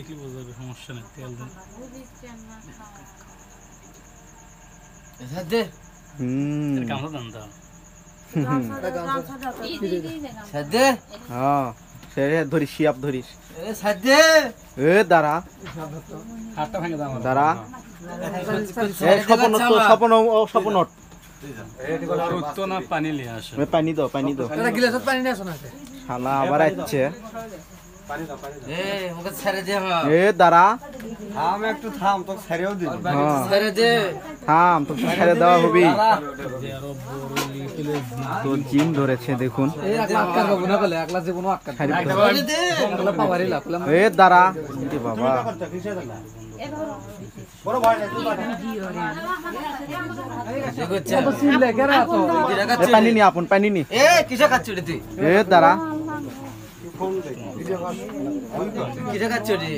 দেখি বোঝাবে সমস্যা নেই তেল দেন সাদে কামড়া দেন দাও সাদে হ্যাঁ সেরে ধরিস শিয়াপ ধরিস এ সাদে এ দাঁড়া হাতটা ভেঙে দাও আমার দাঁড়া এ স্বপন তো স্বপন আর উত্তো না পানি নিয়ে আসে পানি দাও এটা গিলাসত পানি নিয়ে আসো না শালা আবার আসছে এ ওকে ছেড়ে দে হ্যাঁ এ দাঁড়া থাম একটু থাম তো ছেড়েও দিবি ছেড়ে দে থাম তো ছেড়ে দেওয়া হবি যে আরো বড় লিখলে তো জিন ধরেছে দেখুন এই একলা আটকার পাবো না বলে একলা জীবন আটকার ছেড়ে দে একলা পাওয়ারই লাভ এ দাঁড়া এ বাবা বড় ভয় নাই তুই দেখছ তো সিলে কেরা তো এ পানি নি আপন পানি নি এ কিসে খাচ্ছিস তুই এ দাঁড়া ফোন দে কিসে খাচ্ছিস রে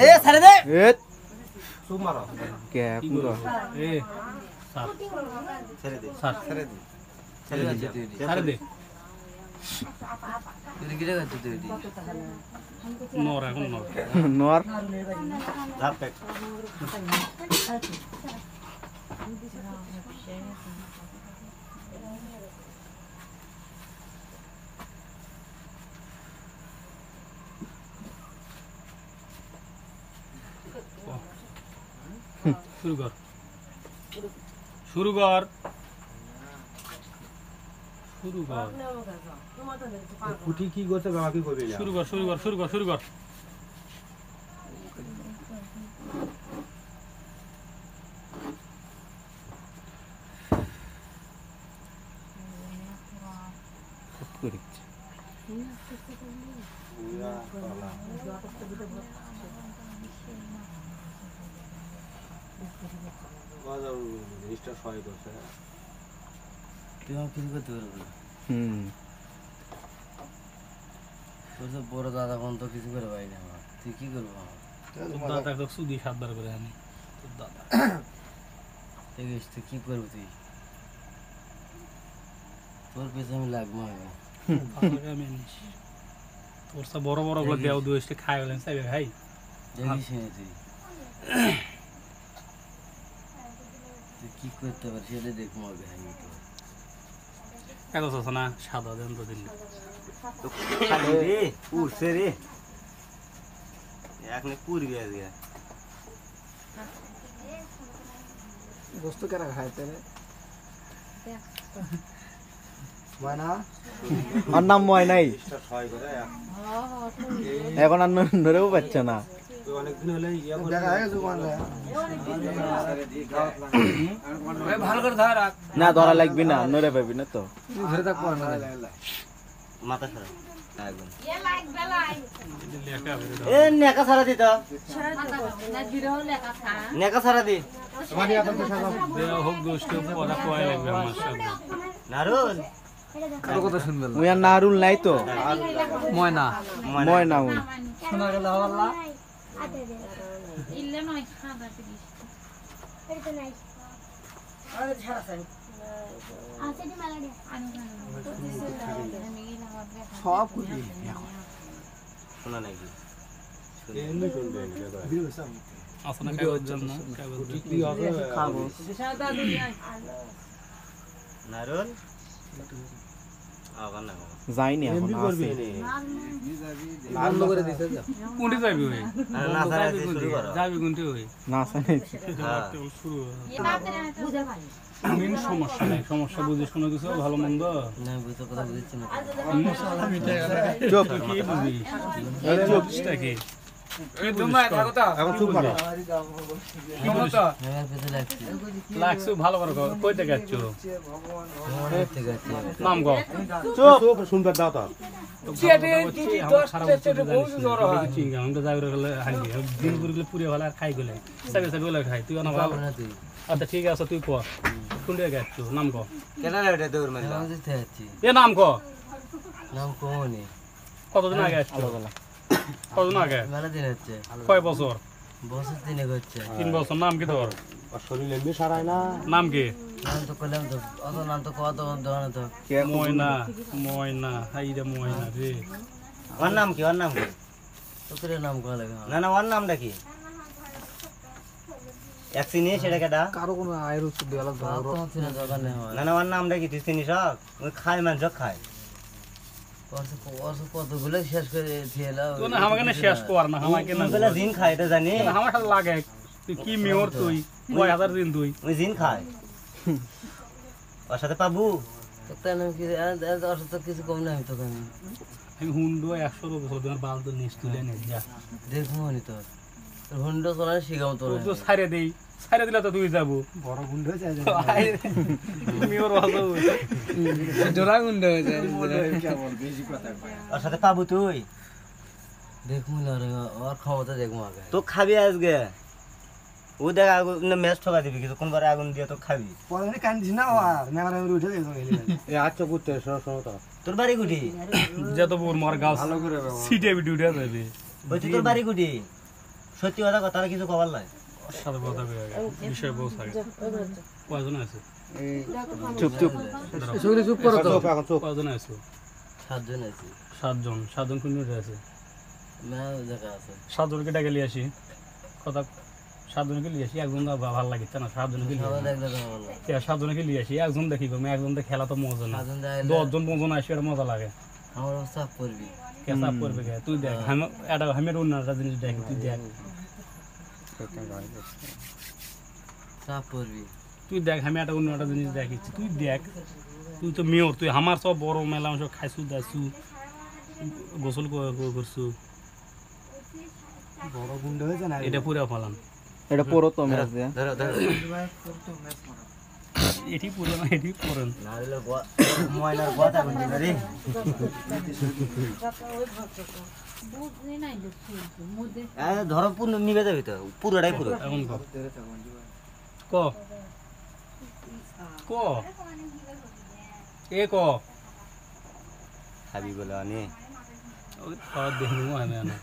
এ ছেড়ে দে এ সুপ মারো কে পুরো এ সার ছেড়ে দে সার ছেড়ে দে ছেড়ে দে সারে দে তুই কিসে খাচ্ছিস তুই নর এখন নর নর ধাপ পেট শুরু কর শুরু কর শুরু কর কুটি কি করতে বাবা কি করবি না শুরু কর শুরু কর শুরু কর শুরু কর বাজার জিনিসটা সহায় করছে তুই আমার কিছু করতে পারবি না হুম তোর তো বড় দাদা কোন তো কিছু করে পাই না আমার তুই কি করবো আমার তোর দাদা তো সুদি 7 বার করে আনি তোর দাদা দেখিস তুই কি করবি তুই তোর পেছনে আমি লাগবো আমি আমি আনিস তোর সব বড় বড় গুলো দেও দুইটা খাই গেলেন সাইবে ভাই দেখিস না তুই তুই কি করতে পারছিস সেটা দেখবো আগে আমি তো এত আছে না সাদা দেন তো দিন খালি রে পুরছে রে একনে পুরবি আজকে বস্তু কেরা খাইতে রে ময়না আর নাম ময় নাই জিনিসটা সহায় করে এখন আর ধরেও পাচ্ছে না তুই অনেকদিন হলে ইয়া করে ভালো করে ধর না ধরা লাগবি না নড়ে পাবি না তো ধরে থাকবো না মাথা সরা একদম লেখা বের এ নেকা সারা দিত নেকা সারা দি দেও হোক গোষ্ঠী পড়া কোয়াই লাগবে আমার সাথে নারুল কারো কথা শুনবে না ওই আর নারুল নাই তো ময়না ময় না উন শোনা গেল আল্লাহ ইল্লে নয় খাবার দিস এটা নাই আরে ছাড়া সাই আছে দি মালা দে সব কিছু শোনা নাকি আসনা কাগজ জান না কাগজ কি হবে খাবো নারুল আবার না যাইনি এখন আছে বন্ধ করে দিতে যা কোনটি যাবি ওই আরে না সারা দি শুরু করো যাবি কোনটি ওই না জানি শুরু বুঝে ভাই মেন সমস্যা নাই সমস্যা বুঝিস কোনো কিছু ভালো মন্দ না বুঝতে কথা বুঝছি না চুপ কি বুঝিস এই চুপটা কি এখন চুপ করো আমার পেছনে লাগছে লাগছে ভালো করে কই থেকে যাচ্ছ অনেক থেকে আছে নাম গো চুপ শুনবে দাও তো পুরে ভালো আর খাই গেলে সাবে সাবে গেলে খাই তুই না ভালো না তুই আচ্ছা ঠিক আছে তুই পড় শুনতে গেছ নাম গো কেন এটা দৌড় মারলা নাম দিতে যাচ্ছি এ নাম গো নাম কমনি কতদিন আগে আসছো কতদিন আগে মেলা দিন হচ্ছে কয় বছর বছর দিনে হচ্ছে 3 বছর নাম কি তোর শরীর এমনি সারায় না নাম কি নাম তো করলাম তো অত নাম তো কত দেওয়া তো ময়না ময়না হাই রে ময়না রে ওর নাম কি তোর নাম কয়া লাগে না না ওর নামটা কি এক চিনিস সেটা কেটা কারো কোনো আয়ের উৎস দেওয়া লাগবে না। দোকানে হয় না না ওর নামটা কি তুই চিনিস সব ওই খায় মানুষ খায় কতগুলো শেষ করে দিয়েলা তুই না আমাকে না শেষ কর না আমাকে না বেলা জিন খায় এটা জানি আমার সাথে লাগে তুই কি মেয়র তুই 9000 দিন তুই ওই জিন খায় ওর সাথে পাবু তোর নাম কি অসুস্থ কিছু কম নাই তোকে আমি হুন্ডো 100 বছর ধরে বাল তো নিস তুলে নে যা দেখবো নি তোর হুন্ডো চলা শিখাও তোর তো ছাড়ে দেই ছাড়ে দিলে তো তুই যাবো বড় গুন্ড হয়ে যায় মেয়র হবো ডোরা গুন্ড হয়ে যায় ওর সাথে পাবু তুই দেখবো না রে ওর ক্ষমতা দেখবো আগে তো খাবি আজকে ও দেখ আগুন ম্যাচ ঠকা দিবি কিছু কোনবার আগুন দিয়ে তো খাবি পরে কান্দিস না আর মেলা উঠে এ আচ্ছা করতে শোনো তোর বাড়ি গুটি যত বোর মার গাছ সিটে বিটে উঠে যাবে বলছি তোর বাড়ি গুটি সত্যি কথা কথা কিছু কবার নাই সাথে কথা কই আগে বিষয় বউ থাকে কয়জন আছে চুপ চুপ শরীরে চুপ করো তো এখন চোখ কয়জন আছে 7 জন আছে 7জন কোন মিনিট আছে মেলা জায়গা আছে 7জনকে ডেকে নিয়ে আসি কথা 7জনকে নিয়ে আসি একজন তো ভালো লাগিচ্ছে না 7জনকে নিয়ে সবাই আসি। দেখলে তো ভালো 7জনকে নিয়ে আসি একজন দেখি গো একজন দেখে খেলা তো মজা না 7 জন দেখলে 10জন 15জন আসি এটা মজা লাগে আমার চাপ করবি কে চাপ করবে কে তুই দেখ আমি এটা আমি অন্যটা জিনিস দেখ তুই দেখ চাপ করবি তুই দেখ আমি একটা অন্যটা জিনিস দেখিচ্ছি তুই দেখ তুই তো মেয়র তুই আমার সব বড় মেলা অংশ খাইছু দাইছু গোসল করছু বড় গুন্ড হয়েছে না এটা পুরা ফলাম এটা পুরো তো ম্যাচ দিয়ে ধরো ধরো এটি পুরো না এটি পুরন না দিলে ময়নার কথা বলবি না রে ধরো পূর্ণ নিবে যাবি তো পুরোটাই পুরো এখন ক ক এ ক খাবি বলে আনি দেখবো আমি না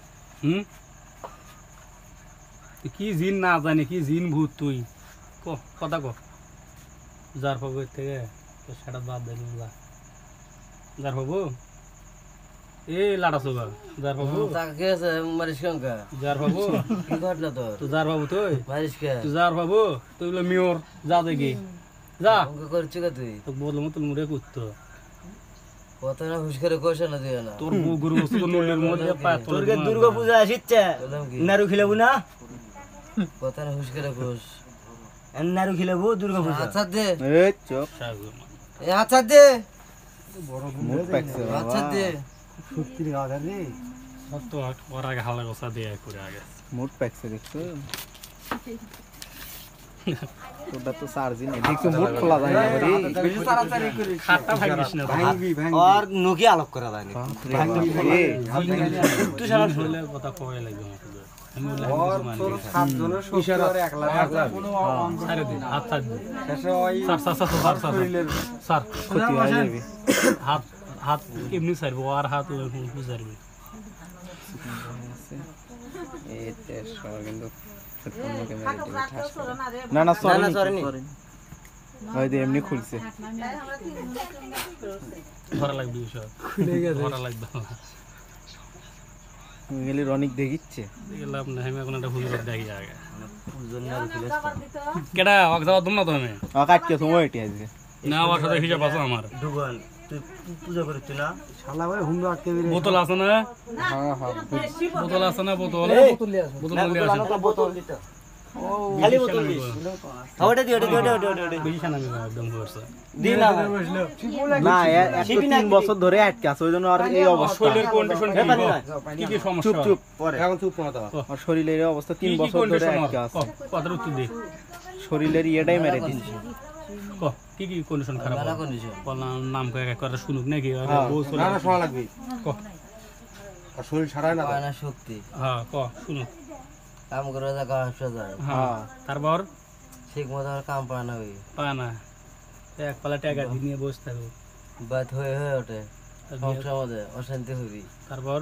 তুই কি জিন না জানি কি জিন ভূত তুই ক কথা ক যার পাবো এর থেকে তো সেটা বাদ দেন যার পাবো এ লাটা সোগা যার পাবো তাকে কি আছে মারিস কেনকা যার পাবো কি ঘটনা তোর তো যার পাবো তুই মারিস কে তুই যার পাবো তুই বলে মেয়র যা দেখি যা অঙ্ক করছি কে তুই তো বললাম তুই মুড়ে করতো কত না হুশ করে কোশ না তুই না তোর বউ গরু বস্তু নলের মধ্যে পায় তোর তোরকে দুর্গা পূজা আসিচ্ছে বললাম কি নারু খিলাবো না কত না হুশ করে কোশ নারু খিলাবো দুর্গা পূজা আচ্ছা দে এই চুপ এ আচ্ছা দে মুখ পাকছে আচ্ছা দে সত্যি রে গাদা রে তো ওর আগে হালা গোসা দিয়ে করে আগে মুখ পাকছে দেখছো তোটা তো চার্জিং দেখছো মুখ খোলা যায় না রে বেশি তাড়াতাড়ি করে খাটটা ভাঙিস না ভাঙবি আর নকি আলোক করা যায় না তুই সারা শরীরের কথা কয়ে লাগবে আমি বললাম সাত জনের শক্তি আর একলা সারে দিন হাত ছাড় দিন শেষে ওই স্যার স্যার ক্ষতি হয়ে যাবে হাত হাত এমনি সারবো আর হাত সারবে এই টেস্ট কিন্তু না না সরি ওই যে এমনি খুলছে ধরা লাগবে সব ধরা লাগবে গেলে রনিক দেখিচ্ছে গেলাম না আমি এখন একটা হুজুর দেখি আগে কেডা ওকে যাওয়া তোমরা তো আমি কাটকে সময় এটি আজকে না আমার সাথে হিসাব আছে আমার ঢুকন তুই পূজা করিস না শালা ভাই হুন্ডো আটকে বেরে বোতল আছে না হ্যাঁ হ্যাঁ বোতল আছে না বোতল বোতল নিয়ে আসেন বোতল দিতে খালি বোতল দিস ওটা দি বেশি না একদম করছে দি না না 103 বছর ধরে আটকে আছে ওই জন্য আর এই অবস্থা শরীরের কন্ডিশন কি কি সমস্যা চুপ চুপ পরে এখন চুপ করো তো আর শরীরের অবস্থা 3 বছর ধরে আটকে আছে কথার উত্তর দে শরীরের ইয়েটাই মেরে দিচ্ছে ক কি কি কন্ডিশন খারাপ মেলা কন্ডিশন বললাম নাম কয়ে কথা শুনুক নাকি বউ না না শোনা লাগবে ক আর শরীর ছাড়াই না তো। পায় না শক্তি হ্যাঁ ক শুনুক কাম করে জায়গা আসা যায় হ্যাঁ তারপর ঠিক মতো আর কাম পায় না ওই পায় না এক পালা টাকা দিয়ে নিয়ে বসে থাকো বাদ হয়ে হয়ে ওঠে সংসার মধ্যে অশান্তি হবি তারপর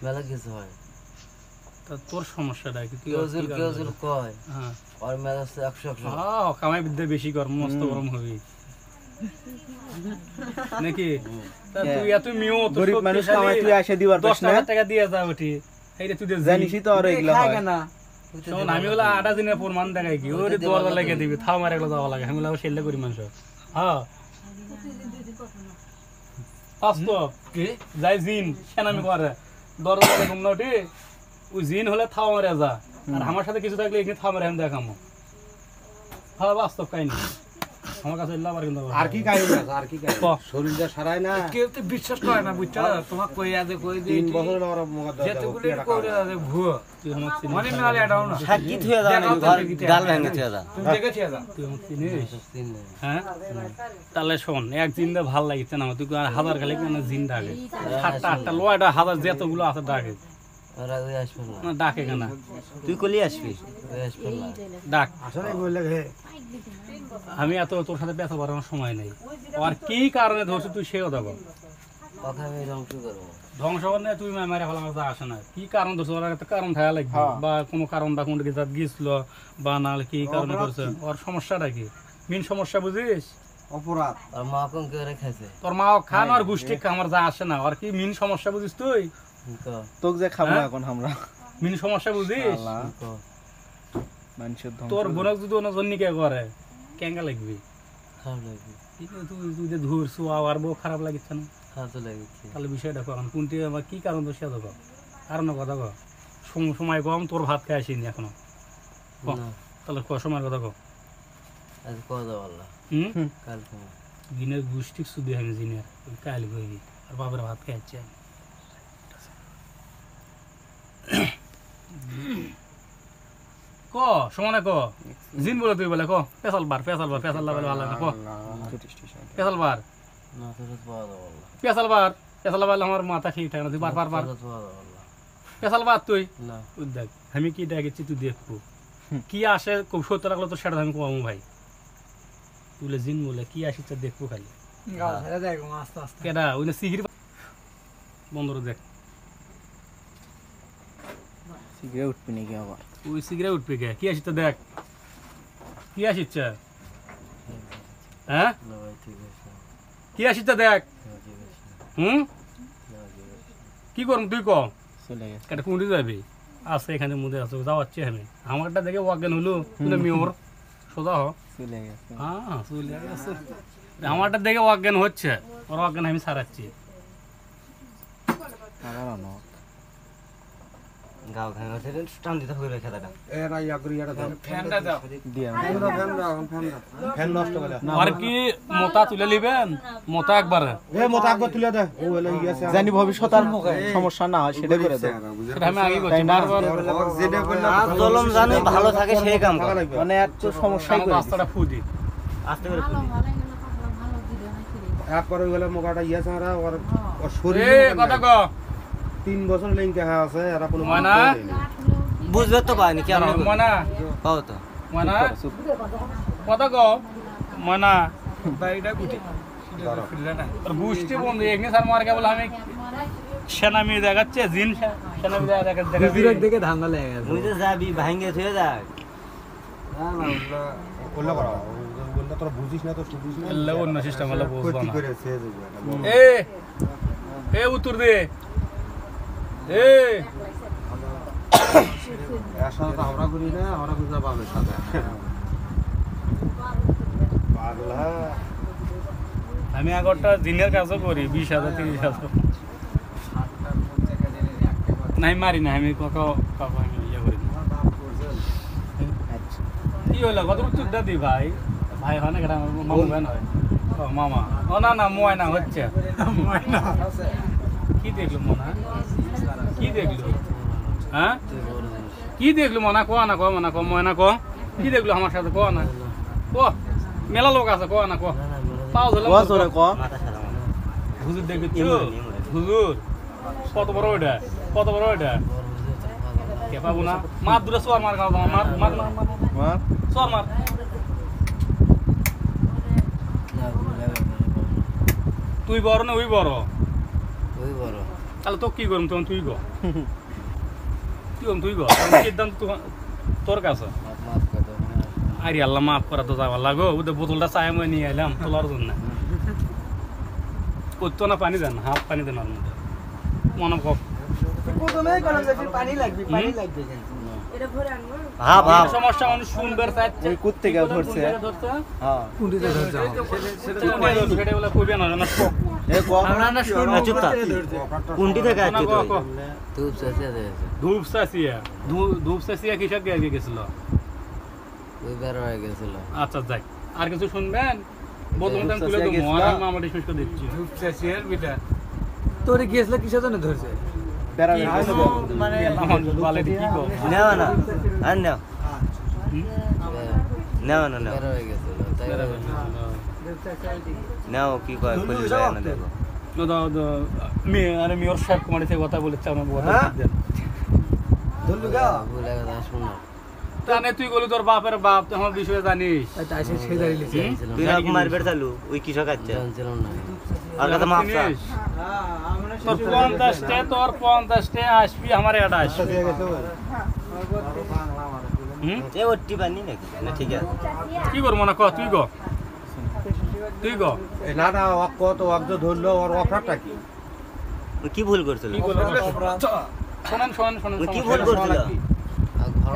মেলা কিছু হয় তা তোর সমস্যাটা কি তুই কেউ যদি কয় হ্যাঁ আর মেলা 100 কামাই বিদ্যা বেশি কর মস্ত গরম হবি নাকি তা তুই এত মিও তো গরিব মানুষ কামাই তুই এসে দিবার পাস না 10,000 টাকা দিয়ে যা ওটি এইটা তুই যে জানিসই তো আর এগুলো হয় শোন আমি বলে 8 দিনের প্রমাণ দেখাই কি ওরে দরজা লাগিয়ে দিবি থাও মারে এগুলো যাওয়া লাগে আমি বলে সেলে করি মানুষ হ্যাঁ বাস্তব যাই জিন সেনামি করে দরজা লাগে ঘুম না উঠি ওই জিন হলে থাও মারে যা আর আমার সাথে কিছু থাকলে এখানে থাও মারে আমি দেখামো হ্যাঁ বাস্তব কাহিনী আমার কাছে এলে আবার কিন্তু আর কি কাহিনী আছে আর কি কাহিনী ক। শরীরটা সারায় না কেউ তো বিশ্বাস করে না বুঝছো তোমাকে কই আছে কই দিয়ে 3 বছর ওর মুখ যেতগুলি করে আছে ভুয়ো তুই আমার চিনিস মনে নালে এটাও না সাক্ষী থুয়ে দাও নাকি ঘর গাল ভেঙে থুয়ে দাও তুমি দেখেছি এটা তুই আমার চিনিস হ্যাঁ তাহলে শোন এক জিনটা ভাল লাগিছে না তুই আর হাজার খালি কেন জিন ডাকে 7টা 8টা লোয়াটা হাজার যতগুলো আছে ডাকে ওরা ওই আসবে না না ডাকে কেন তুই কলি আসবি ওই আসবে না ডাক আসলে বললে হে আমি এত তোর সাথে ব্যথা বাড়ানোর সময় নেই আর কি কারণে ধরছি তুই সেও দেবো কথা আমি ধ্বংস করবো ধ্বংস করে তুই মারে ফেলা আমার আসে না কি কারণ ধরছে ওর একটা কারণ থাকা লাগবে বা কোনো কারণ বা কোনো কিছু গিয়েছিল বা নাহলে কি কারণে করছে ওর সমস্যাটা কি মেন সমস্যা বুঝিস অপরাধ আর মা কোন কে রেখেছে তোর মা খান আর গোষ্ঠী আমার যা আসে না আর কি মেন সমস্যা বুঝিস তুই তোকে যে খাবো হ্যাঁ? এখন আমরা মেন সমস্যা বুঝিস মানুষের ধ্বংস তোর বোনক যদি অন্য কে করে কেঙ্গা লাগবি খারাপ লাগবে তুই তুই যে ধরছু আর বউ খারাপ লাগিচ্ছে না খারাপ তো লাগছে তাহলে বিষয়টা কখন কোনটি আমার কি কারণ তো সে তো কারণ কথা কো সময় কম তোর ভাত খাই আসিনি এখনো ক। না তাহলে ক সময়ের কথা কো আজ কথা বললা হুম কাল তুমি দিনের গোষ্ঠী শুধু আমি জিনের কাল গই আর বাবার ভাত খাইছে ক সমানে ক জিন বলে তুই বলে ক পেশাল বার ভালো না ক পেশাল বার না তোর পাওয়া দাও বললা পেশাল বার আমার মাথা ঠিক থাকে না তুই বার পাওয়া দাও বললা পেশাল বার তুই না তুই দেখ আমি কি দেখেছি তুই দেখবো কি আসে খুব সত্য লাগলো তো সেটা আমি কমাবো ভাই তুলে জিন বলে কি আসিচ্ছে দেখবো খালি গাও ছেড়ে দেখো আস্তে আস্তে কেডা ওই না সিহির বন্ধ করে দেখ শীঘ্রই উঠবি নাকি আবার ওই সিগারেট উঠবে কে কি আসিচ্ছে দেখ কি আসিচ্ছে হ্যাঁ না ভাই ঠিক আছে কি আসিচ্ছে দেখ না ঠিক আছে হুম না ঠিক আছে কি করবো তুই ক চলে গেছে এটা কোনটি যাবি আছে এখানে মধ্যে আছে যাওয়াচ্ছি আমি আমারটা দেখে অজ্ঞান হলো তুই মিওর সোজা হ চলে গেছে হ্যাঁ চলে গেছে আমারটা দেখে অজ্ঞান হচ্ছে ওর অজ্ঞান আমি ছাড়াচ্ছি আবার অনেক গাও খাই আছে টান দিতে হবে খেতাটা এরা ইয়া করি এটা ধর ফ্যানটা দাও দিয়ে ফ্যান নষ্ট করে আর কি মোতা তুলে নিবেন মোতা একবার এ মত একবার তুলে দে ও এলে গিয়েছে জানি ভবিষ্যৎ আর সমস্যা না হয় সেটা করে দেয় সেটা আমি আগে করছি বারবার আর জলম জানে ভালো থাকে সেই কাম করে মানে এত সমস্যাই আমার করে রাস্তাটা ফু দি আস্তে করে ফুলি এক করে গেলে মোকাটা ইয়েছে আর ওর এ শরীর কথা ক 3 বছর লিংকে আছে এরা কোনো ময়না? বুঝবে তো পাইনি কেন ময়না কও তো ময়না কথা ক ময়না বাইটা গুটি ফিরলে না তোর গোষ্ঠী বন্ধু এখানে স্যার মার কে বলে আমি সেনামি দেখাচ্ছে জিন সেনামি দেখাচ্ছে দেখে ধান্দা লেগে গেছে তুই তো যাবি ভাঙ্গে থুয়ে যাক করলে করা বললে তোরা বুঝিস না তো শুনিস না এলে অন্য সিস্টেম হলে বুঝবো ক্ষতি না করে ছেড়ে দেবে এ এ উত্তর দে এ এর সাথে তো আমরা করি না আমরা করি না বাবার সাথে পাগলা আমি আগরটা জিনের কাজও করি 20,000 30,000 নাই মারি না আমি কাকা কাকা আমি ইয়ে করি না। কি হলো কত উত্তর দে দি ভাই ভাই হয় না কেন মামু ভাই নয় ও মামা ও না না ময়না হচ্ছে ময়না কি দেখলো মনা কি দেখলো হ্যাঁ কি দেখলো মনা কো না কো মনা কো ময়না কো কি দেখলো আমার সাথে কো না কো মেলা লোক আছে কো না কো পাও ধরলাম ক জোরে ক মাথা সারা হুজুর দেখছো হুজুর কত বড় ওটা কত বড় ওটা কে পাবো না মার দূরে সোয়ার মার গাও মার মার মার মার সোয়ার মার তুই বড় না ওই বড় ওই বড় তাহলে তো কি করুম তখন তুই গো তুই গো দাম তোর কাছে মাফ করে দাও আরে আল্লাহ মাফ করা তো যাওয়ার লাগো ওদের বোতলটা চায় মই নিয়ে এলাম তোলার জন্য করতো না পানি দেন হাফ পানি দেন ওর মধ্যে মনে কর প্রথমেই কলম দেখি পানি লাগবে ভাব ভাব সমস্যা মানুষ শুনবে চাইছে ওই কুত্তে কেউ ধরছে হ্যাঁ কুন্ডিতে ধরছে সেটা বলে কইবে না জানো এ কম আমরা না শুনবো চুপ থাক কোনটি থেকে আসছে তুই ধূপ চাষিয়া কিসব গেছিল আচ্ছা যাই আর কিছু শুনবেন বলুন তুলে দেবো আমার ডিসমিস করে দিচ্ছি তোরে গিয়েছিল কিসের জন্য ধরছে বেড়া মানে আমার বলে কি কো নেও না আর নেও নেও না নেও নেও কি কয় খুলে যায় না দেখো মেয়ে আরে মেয়র সাহেব কুমারী থেকে কথা বলেছে আমার কথা দেন জানে তুই বলি তোর বাপের বাপ তুই আমার বিষয়ে জানিস তাই সে দাঁড়িয়ে লিখছে তুই না মারবে চালু ওই কিসব কাটছে আর কথা মাফ চা তোর 50 আসবি আমার এটা আসবি এ ওটি পানি নাকি না ঠিক আছে কি করবো না ক তুই ক না না ওয়াক কত ওয়াক যে ধরলো ওর অপরাধটা কি ও কি ভুল করছিল কি করবো শোনেন ও কি ভুল করছিল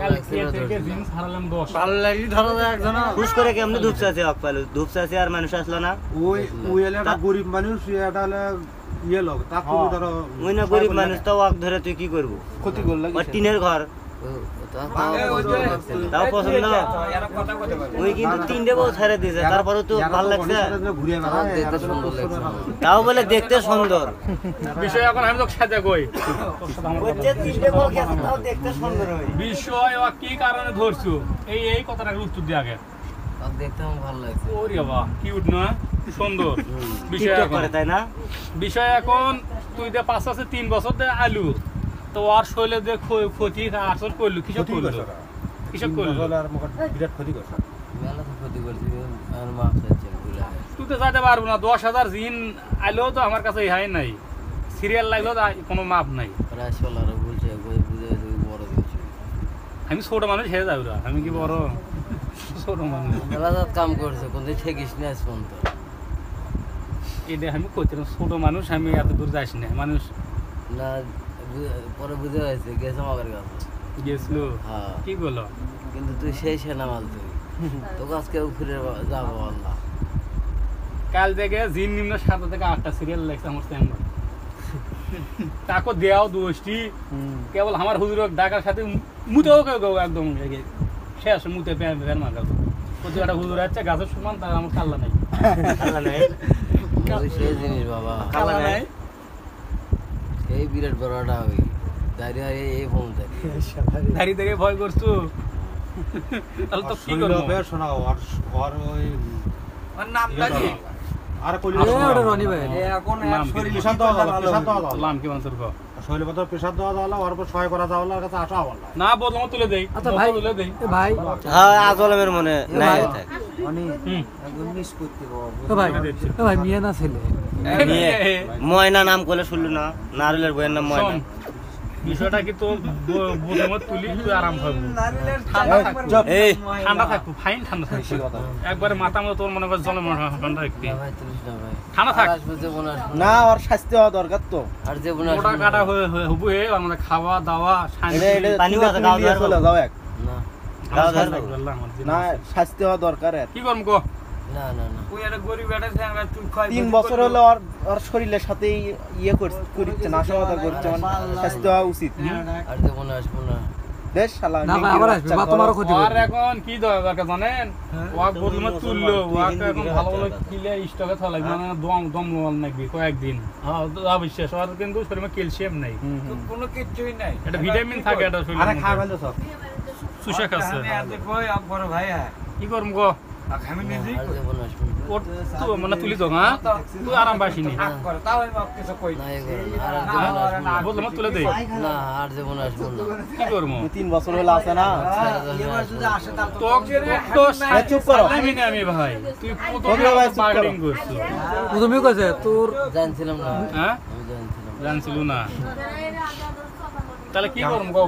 কালকে থেকে জিন্স হারালাম 10 ভালো লাগি ধরো একজন খুশ করে কেমনে ধূপচাছে অকপালো ধূপচাছে আর মানুষ আসলো না ওই এলে একটা গরিব মানুষ এটা হলে ইয়ে লোক তা তুমি ধরো ওই না গরিব মানুষ তো ওয়াক ধরে তুই কি করবো ক্ষতি করলে ওর টিনের ঘর তাও পছন্দ ওই কিন্তু তিনটে বউ ছেড়ে দিয়েছে তারপরে তো ভালো লাগছে ঘুরে তাও বলে দেখতে সুন্দর বিষয় এখন আমি তো সাজা কই তিনটে বউ গেছে তাও দেখতে সুন্দর হয় বিষয় ও কি কারণে ধরছো এই কথাটার উত্তর দিয়ে আগে দেখতে আমার ভালো লাগছে ওরে বাবা কিউট না সুন্দর বিষয় টিকটক এখন করে তাই না বিষয় এখন তুই দে 5 আছে 3 বছর দে আলু তো আর শৈলে দে ক্ষতি আসল করলু কিসব করলু আর মুখ বিরাট ক্ষতি করছে মেলা তো ক্ষতি করছি আর মাফ চাইছে ভুলা তুই তো যাইতে পারবো না 10,000 জিন আইলেও তো আমার কাছে ইহাই নাই সিরিয়াল লাগলেও তো কোনো মাপ নাই প্রায় 16 বলছে কই বুঝে তুই বড় দিয়েছিস আমি ছোট মানুষ হেরে যাবো আমি কি বড় ছোট মানুষ মেলাজাত কাম করছে কোন দিন ঠেকিস না পর্যন্ত এটা আমি কইছিলাম ছোট মানুষ আমি এত দূর যাইস না মানুষ না পরে বুঝে হয়েছে গেছে আমার কাছে গেছিল হ্যাঁ কি বলো কিন্তু তুই সেই সেনা মাল তুই তোকে আজকে ফিরে যাবো আল্লাহ কাল থেকে জিন নিম্ন 7 থেকে 8টা সিরিয়াল লাগছে আমার চেম্বার তাকে দেওয়াও দোষটি কেবল আমার হুজুর ডাকার সাথে মুতেও কেউ একদম শেষ মুতে প্যান মার গাছ প্রতি একটা হুজুর আছে গাছের সমান তার আমার কাল্লা নাই কালা নাই তুই সেই জিনিস বাবা কাল্লা নাই এই বিরাট বড়টা হই দাঁড়িয়ে এই ফোন দাঁড়িয়ে থেকে ভয় করছো তাহলে তো কি করবো শোনা ওর ওই নামটা কি আর কইলি ওটা রনি ভাই এখন নাম কি? শরীর পেশাব দেওয়া হলো লাম কি মানসুর কো শরীর পত্র পেশাব দেওয়া হলো ওর উপর সহায় করা যাওয়া হলো আর কাছে আসা হলো না বদলাম তুলে দেই আচ্ছা ভাই তুলে দেই এ ভাই হ্যাঁ আজলেমের মনে নাই হুম এ ভাই মিয়া না ছেলে ময়না নাম করলে শুনলু না নারুলের বইয়ের নাম ময়না শোন, বিষয়টা কি তো বুঝমত তুলি তুই আরাম থাকবো ঠান্ডা থাকবো এই ঠান্ডা থাকবো ফাইন ঠান্ডা থাকবো একবারে মাথা মতো তোর মনে কর জলে ঠান্ডা রাখবি ভাই তুলিস না ভাই ঠান্ডা থাক আসবে যে বোনাস না ওর শাস্তি হওয়া দরকার তো আর যে বোনাস মোটা কাটা হবু হে আমাদের খাওয়া দাওয়া শান্তি এটা পানিও আছে, তুমি নিয়ে চলে যাও এক না গাও ধর না শাস্তি হওয়া দরকার এর কি করম কো না না না ওই একটা গরিব একটা চ্যাংড়া তুই খাই 3 বছর হলো ওর শরীরের সাথে ইয়ে করছে নাশকতা করছে মানে শাস্তি হওয়া উচিত আর যে বোনাস বোনা বেশ শালা না ভাই আবার আসবে বা তোমারও ক্ষতি আর করবে এখন কি দরকার জানেন ওয়াক বদলমে তুললো ওয়াক এখন ভালো ভালো কিলে স্টকে থা লাগবে মানে দম লাগবে কয়েকদিন হ্যাঁ অবশ্যই আর কিন্তু শরীরে ক্যালসিয়াম নাই কোনো কিছুই নাই এটা ভিটামিন থাকে এটা আরে শরীরে খাই ফেলতো সব সুশা খাচ্ছে আমি আজ কই আপ বড় ভাই হ্যাঁ কি করম গো আমি নিজেই আর যে বোনাস বোনা ওর তো মানে তুলি তো হ্যাঁ তুই আরাম পাসিনি করে তাও আমি বাপ কিছু কই না এই করে আর যে বোনাস বদলমে তুলে দেই না আর যে বোনাস বোনা কি করবো 3 বছর হলো আছে না তো তো চুপ করো। আমি ভাই তুই তোমরা ভাই চুপ করো। মার্কেটিং করছিস তুমি কইছে তোর জানছিলাম না হ্যাঁ আমি জানছিলাম জানছিল না তাহলে কি করব গো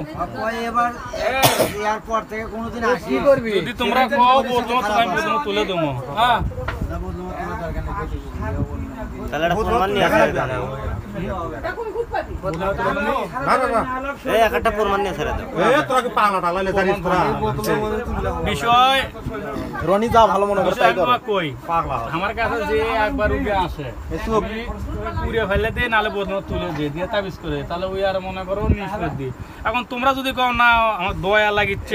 এবার এয়ারপোর্ট থেকে কোনোদিন আসি কি করবি যদি তোমরা কও বলতো তুমি বলতো তুলে দেবো হ্যাঁ তাহলে একটা ফোন নিয়ে আসবে না না না এই একটা প্রমাণ নিয়ে ছেড়ে দাও তোরা কি পাগলা টাগলা জানিস তোরা বিষয় রনি যা ভালো মনে করে বিষয় তাই করো তোমার কই পাগলা আমার কাছে যে একবার উঠে আসে আমি পুড়ে ফেলে দিই নালে বোতল তুলে দিয়ে তাবিজ করে তাহলে ওই আর মনে করো নিষ্পত্তি দিই এখন তোমরা যদি কও না আমার দয়া লাগিচ্ছে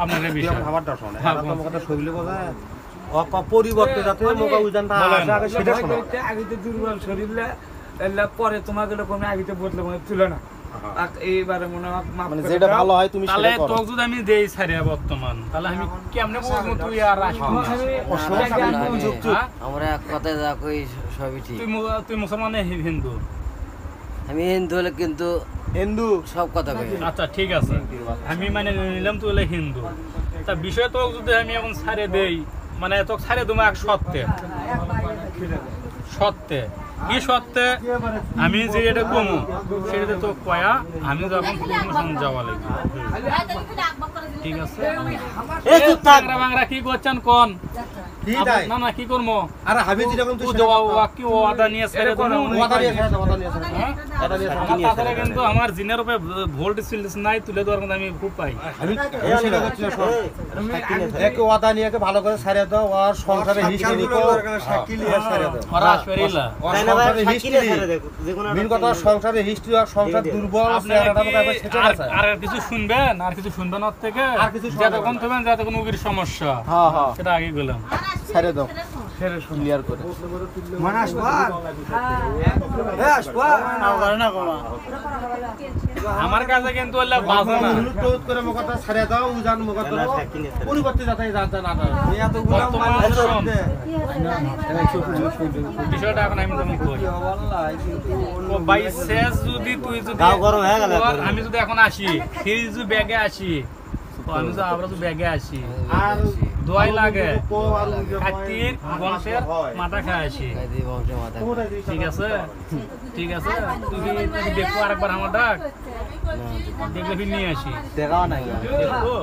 আপনাদের বিষয় খাবার দাও শোনে হ্যাঁ, তোমার কথা সইলে বোঝায় পরিবর্তে যাতে মোকা উজানটা আসে আগে সেটা শোনো আগে তো দুর্বল শরীরে এলা পরে তোমাকে কমে আগে তো বদলে মনে তুলে না আর এইবারে মনে হয় মাফ মানে করে যেটা দাও। ভালো হয় তুমি তাহলে সেটা করো তোকে যদি আমি দেই ছাড়িয়া বর্তমান তাহলে আমি কেমনে বলবো তুই আর আসবি না? হ্যাঁ? আমরা এক কথায় যা কই সবই ঠিক তুই মুসলমান হিন্দু আমি হিন্দু হলে কিন্তু হিন্দু সব কথা কই আচ্ছা ঠিক আছে আমি মানে নিলাম তুই হলে হিন্দু তা বিষয় তো যদি আমি এখন ছাড়ে দেই মানে তোকে ছাড়ে দেবো এক সত্যে সত্যে কি সত্যে আমি যে এটা কমু সেটাতে তো কয়া আমি যখন মুসলমান যাওয়া লাগবে ঠিক আছে এই চুপ থাক বাংলা কি করছেন কোন কি তাই না না কি করবো আরে হাবি যেরকম তুই কি ওয়াদা নিয়ে ছেড়ে দেবো ওয়াদা নিয়ে ছেড়ে দাও, ওয়াদা নিয়ে ছেড়ে দাও। হ্যাঁ? তাছাড়া কিন্তু আমার জিনের উপরে ভোল্ট সিলস নাই তুলে দেওয়ার মধ্যে আমি খুব পাই আমি সেটা করছি না, শোন। একে ওয়াদা নিয়ে একে ভালো করে ছাড়িয়ে দাও আর সংসারে হিস্ট্রি সাক্ষী নিয়ে ছাড়িয়ে দাও ওরা আসবেরিলা ওর তাই না ভাই সংসারে সাক্ষী নিয়ে হিস্ট্রি ছেড়ে দেখো যে কোনো মেন কথা সংসারে হিস্ট্রি আর সংসার দুর্বল চেহারাটা আমাকে একবার সেটা আছে আর কিছু শুনবেন আর কিছু শুনবেন ওর থেকে আর কিছু শোনা যাবে যতক্ষণ থাকবেন যতক্ষণ উগির সমস্যা হ্যাঁ হ্যাঁ সেটা আগে গেলাম ছেড়ে দাও ক্লিয়ার করে মানে আসবা এ আসবা আমার কাছে কিন্তু ওলা বাজে না অনুরোধ করে মুখটা ছাড়িয়ে দাও উজান মুখটা না, সাক্ষী নিয়ে ছেড়ে দাও। পরিবর্তে যাতে যাতে না হয় বর্তমান শোন, বিষয়টা এখন আমি তুমি কই ও ভাই শেষ যদি তুই যদি গাও গরম হয়ে গেল তোর আমি যদি এখন আসি ফিজ যদি ব্যাগে আসি তো আমি তো আমরা তো ব্যাগে আসি আর দোয়াই লাগে কো আর খাতির বংশের মাথা খায় আসি বংশের মাথা ঠিক আছে ঠিক আছে তুই কি দেখবো আরেকবার আমার ডাক দেখলে ফির নিয়ে আসি দেখাও না দেখবো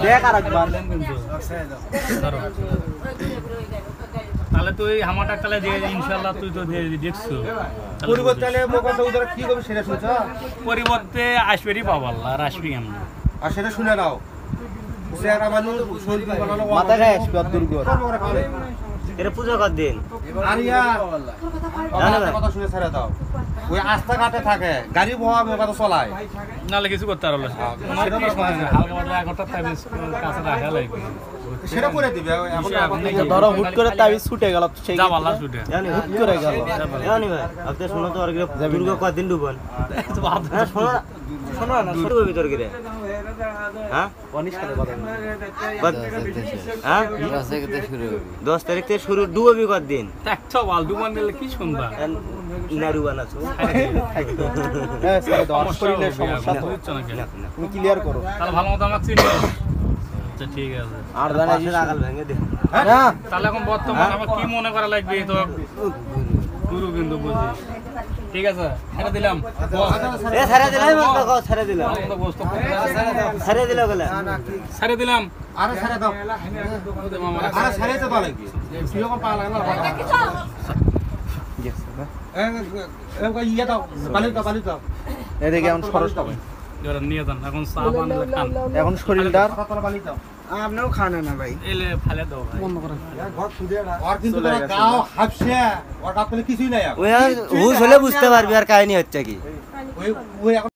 দেখ আরেকবার কিন্তু ধরো। তাহলে তুই আমার ডাক তাহলে দিয়ে ইনশাল্লাহ তুই তো দিয়ে দেখছো তাহলে পরিবর্তে বুঝিস। মুখটা উজান কি করবে সেটা শুনছ পরিবর্তে আসবেরই পাবাল আর আসবি কেমন আর সেটা শুনে নাও চেহারা মানুষ শরীর বানানো মাথা খায় আসবে অত দুর্গর এটা পুজো কর দিন আর ইয়া জানো না? কথা শুনে ছেড়ে দাও ওই আস্থা ঘাটে থাকে গাড়ি বহা মেঘাতে চলায় নাহলে কিছু করতে পারলো সেটা তো শোনা যায়। হালকা পাতলা একটা তাবিজ কাছে রাখা লাগবে সেটা করে দিবে এখন ধরো হুট করে তাবিজ ছুটে গেল সেই যা বালা ছুটে জানি হুট করে গেল জানি ভাই আপনি শোনো তো আর কি দুর্গা কদিন ডুবন হ্যাঁ শোনো না শোনো না শুরু হবে ভিতর গিয়ে হ্যাঁ অনিষ্কারে কথা বলে। হ্যাঁ রাস্তা থেকে শুরু হবে 10 তারিখ থেকে শুরু ডুববি কদিন একটা বালদু বান্ডেলে কি শুনবা নারু বানাছো হ্যাঁ ছেড়ে দাও আর সমস্যা শরীরের হবে, সমস্যা তো বুঝছো নাকি? তুমি ক্লিয়ার করো তাহলে ভালো মতো আমাকে চিনি আচ্ছা ঠিক আছে আর জানা পাশের আগাল ভেঙে দে না তাহলে এখন বর্তমান আমার কি মনে করা লাগবে তো গুরু কিন্তু বুঝি ঠিক আছে এটা দিলাম এ ছেড়ে দিলাই মত কও ছেড়ে দিলাম ছেড়ে দিল গেলা ছেড়ে দিলাম আরে ছেড়ে দাও আরে ছেড়ে তো ভালো কি কিরকম পা লাগে না ইয়ে দাও বালি দাও এদিকে এখন খরচ হবে এবার নিয়ে যান এখন চা বানলে খান এখন শরীরটার বালি দাও আপনিও খান না ভাই এলে ফেলে দাও ভাই আর কিন্তু তোরা গাও হাফছে ওর কাছে কিছুই নাই ওই হুশ হলে বুঝতে পারবি আর কাহিনী হচ্ছে কি ওই এখন